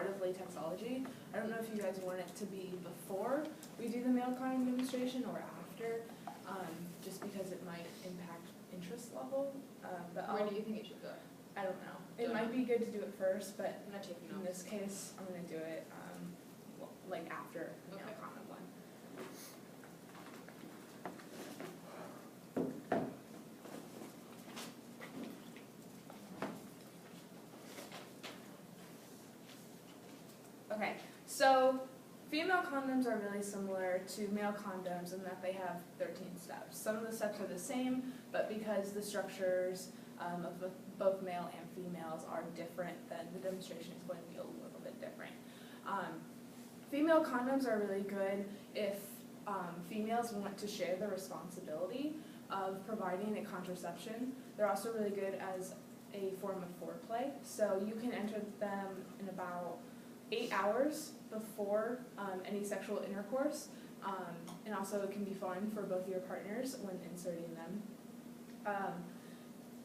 part of Latexology. I don't know if you guys want it to be before we do the male condom demonstration or after, just because it might impact interest level. But Where do you think it should go? I don't know. It might be good to do it first, but I'm not taking in notes. this case, I'm going to do it like after the male Okay. condom one. Okay, so female condoms are really similar to male condoms in that they have 13 steps. Some of the steps are the same, but because the structures of both male and females are different, then the demonstration is going to be a little bit different. Female condoms are really good if females want to share the responsibility of providing a contraception. They're also really good as a form of foreplay, so you can enter them in about 8 hours before any sexual intercourse, and also it can be fun for both your partners when inserting them.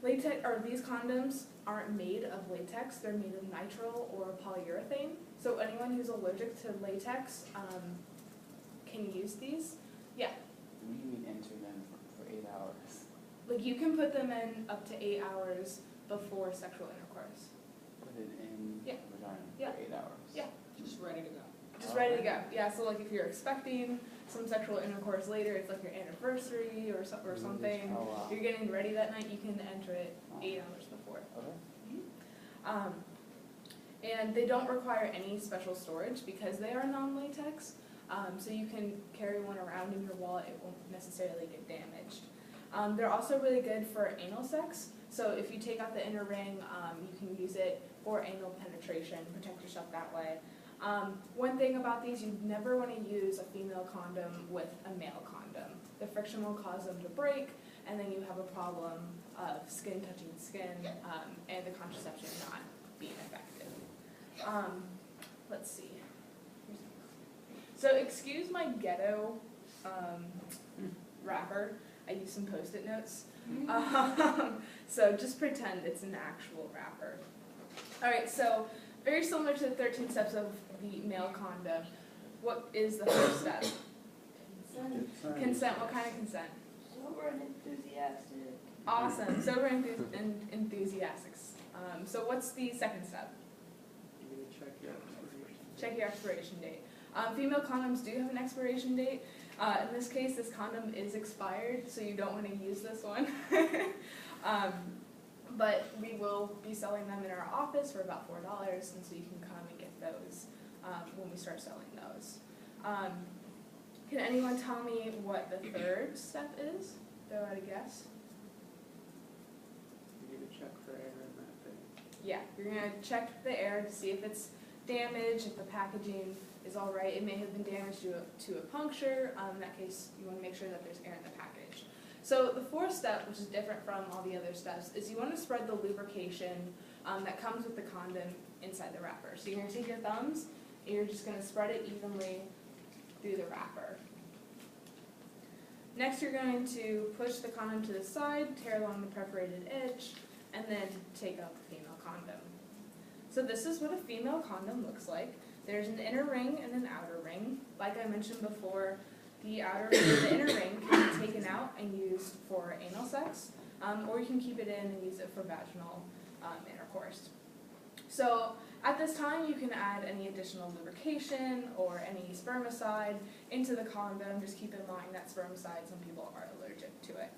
Latex, or these condoms aren't made of latex, they're made of nitrile or polyurethane. So anyone who's allergic to latex can use these. Yeah. What do you mean enter them for 8 hours? Like you can put them in up to 8 hours before sexual intercourse. Put it in Yeah. the vagina Yeah. for 8 hours? Yeah. Just ready to go. Just ready to go. Yeah, so like if you're expecting some sexual intercourse later, it's like your anniversary or something, Oh, wow. you're getting ready that night, you can enter it 8 hours before. Okay. And they don't require any special storage because they are non-latex, so you can carry one around in your wallet, it won't necessarily get damaged. They're also really good for anal sex, so if you take out the inner ring, you can use it for anal penetration, protect yourself that way. One thing about these, you never want to use a female condom with a male condom. The friction will cause them to break, and then you have a problem of skin touching skin, and the contraception not being effective. Let's see. So excuse my ghetto wrapper. I used some Post-it notes. So just pretend it's an actual wrapper. Alright, so very similar to the 13 steps of the male condom. What is the first step? Consent. What kind of consent? Sober and enthusiastic. Awesome. Sober and enthusiastic. So what's the second step? You're going to check your expiration. Check your expiration date. Female condoms do have an expiration date. In this case, this condom is expired, so you don't want to use this one. But we will be selling them in our office for about $4, and so you can come and get those when we start selling those. Can anyone tell me what the third step is? Throw out a guess. You need to check for air in that thing. Yeah, you're going to check the air to see if it's damaged, if the packaging is all right. It may have been damaged to a puncture. In that case, you want to make sure that there's air in the package. So the fourth step, which is different from all the other steps, is you want to spread the lubrication that comes with the condom inside the wrapper. So you're going to take your thumbs and you're just going to spread it evenly through the wrapper. Next, you're going to push the condom to the side, tear along the perforated edge, and then take out the female condom. So this is what a female condom looks like. There's an inner ring and an outer ring. Like I mentioned before, the inner ring can be taken out and used for anal sex, or you can keep it in and use it for vaginal intercourse. So at this time, you can add any additional lubrication or any spermicide into the condom. Just keep in mind that spermicide, some people are allergic to it.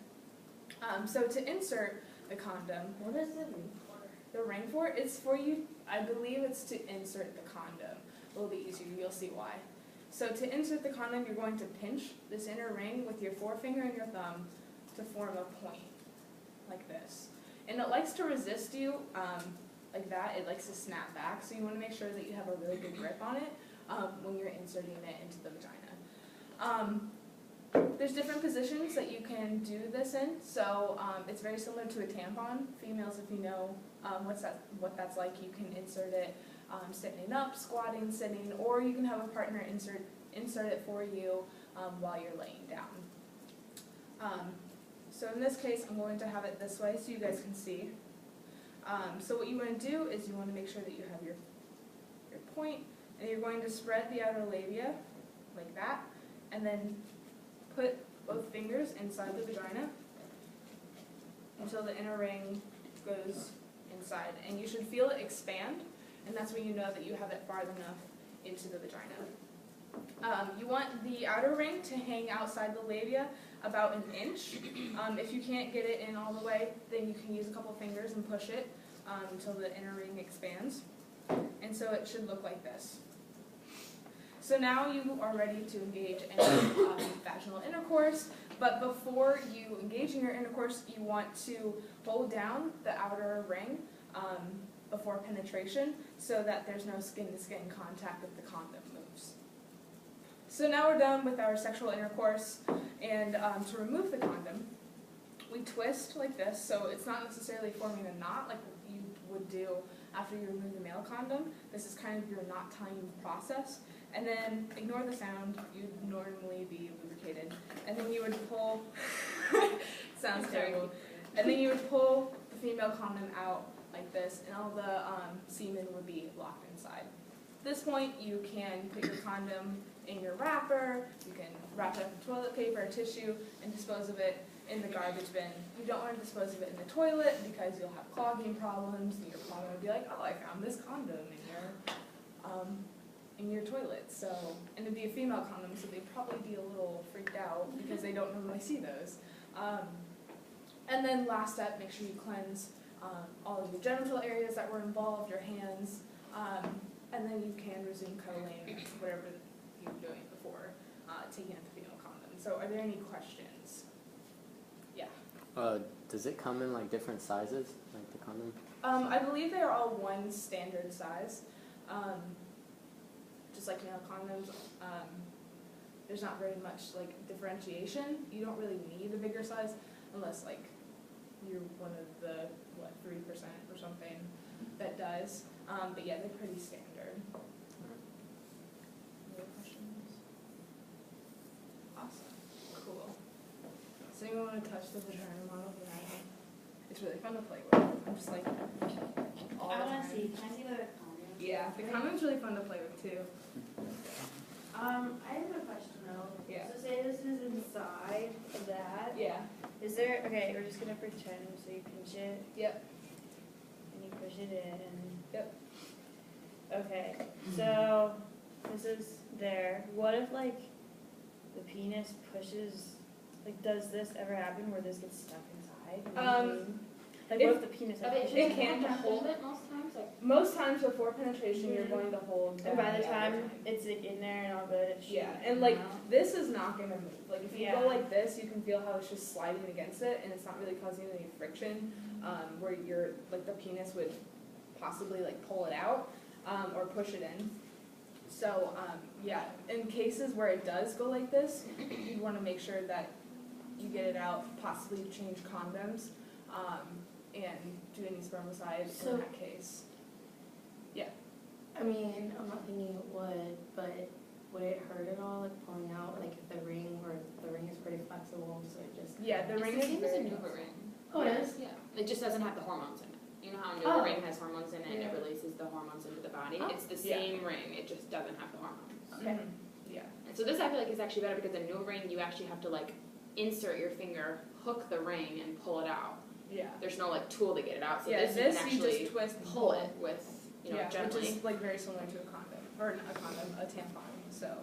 So to insert the condom, What is the ring for? the ring for it is for you, I believe it's to insert the condom. A little bit easier, you'll see why. So to insert the condom, you're going to pinch this inner ring with your forefinger and your thumb to form a point, like this. And it likes to resist you like that. It likes to snap back, so you want to make sure that you have a really good grip on it when you're inserting it into the vagina. There's different positions that you can do this in, so it's very similar to a tampon. Females, if you know what that's like, you can insert it sitting up, squatting, sitting, or you can have a partner insert it for you while you're laying down. So in this case, I'm going to have it this way so you guys can see. So what you want to do is you want to make sure that you have your point, and you're going to spread the outer labia like that, and then put both fingers inside the vagina until the inner ring goes inside. And you should feel it expand, and that's when you know that you have it far enough into the vagina. You want the outer ring to hang outside the labia about an inch. If you can't get it in all the way, then you can use a couple fingers and push it until the inner ring expands. And so it should look like this. So now you are ready to engage in vaginal intercourse, but before you engage in your intercourse, you want to hold down the outer ring before penetration so that there's no skin-to-skin contact if the condom moves. So now we're done with our sexual intercourse, and to remove the condom, we twist like this, so it's not necessarily forming a knot like you would do after you remove the male condom. This is kind of your knot tying process. And then ignore the sound, you'd normally be lubricated. And then you would pull, sounds terrible. And then you would pull the female condom out like this, and all the semen would be locked inside. At this point, you can put your condom in your wrapper, you can wrap it up in toilet paper or tissue, and dispose of it in the garbage bin. You don't want to dispose of it in the toilet because you'll have clogging problems, and your plumber will be like, oh, I found this condom in your toilet. So, and it'd be a female condom, so they'd probably be a little freaked out because they don't normally see those. And then last step, make sure you cleanse all of your genital areas that were involved, your hands, and then you can resume cuddling, whatever you were doing before taking out the female condom. So are there any questions? Yeah. Does it come in like different sizes, like the condom? I believe they are all one standard size. Just like male condoms, there's not very much like differentiation. You don't really need a bigger size unless like you're one of the 3% or something that does. But yeah, they're pretty standard. Any other questions? Awesome. Cool. So anyone want to touch the vagina model? It's really fun to play with. I'm just like all the I want time. to see. Can I see the condom? Yeah, the condom's really fun to play with too. I have a question though. Yeah. So say this is inside of that. Yeah. Is there, okay, we're just going to pretend, so you pinch it. Yep. And you push it in. Yep. Okay, so this is there. What if like the penis pushes, like does this ever happen where this gets stuck inside? You know what I mean? Like what if the penis like, pushes it in? can hold it most times? Like, Most times before penetration, you're going to hold. And by down the outer time ring. it's like in there and all good, it should Yeah, and like come out. this is not gonna move. Like if you Yeah. go like this, you can feel how it's just sliding against it, and it's not really causing any friction, where your like the penis would possibly like pull it out or push it in. So yeah, in cases where it does go like this, you want to make sure that you get it out, possibly change condoms, and do any spermicide So- in that case. I mean, I'm not thinking it would, but would it hurt at all, like pulling out, like if the ring is pretty flexible, so it just. Yeah, the ring It's is the same as a very Nuva flexible. ring. Oh, it is? Yeah. It just doesn't have the hormones in it. You know how a Oh. Nuva ring has hormones in it and Yeah. it releases the hormones into the body? Oh. It's the Yeah. same ring, it just doesn't have the hormones. Okay. Yeah. And so this I feel like is actually better because a Nuva ring you actually have to like insert your finger, hook the ring and pull it out. Yeah. There's no like tool to get it out, so Yeah, this this you can you actually just twist and pull it with, you know, yeah, gently. which is like very similar to a condom, or not a condom, a tampon. So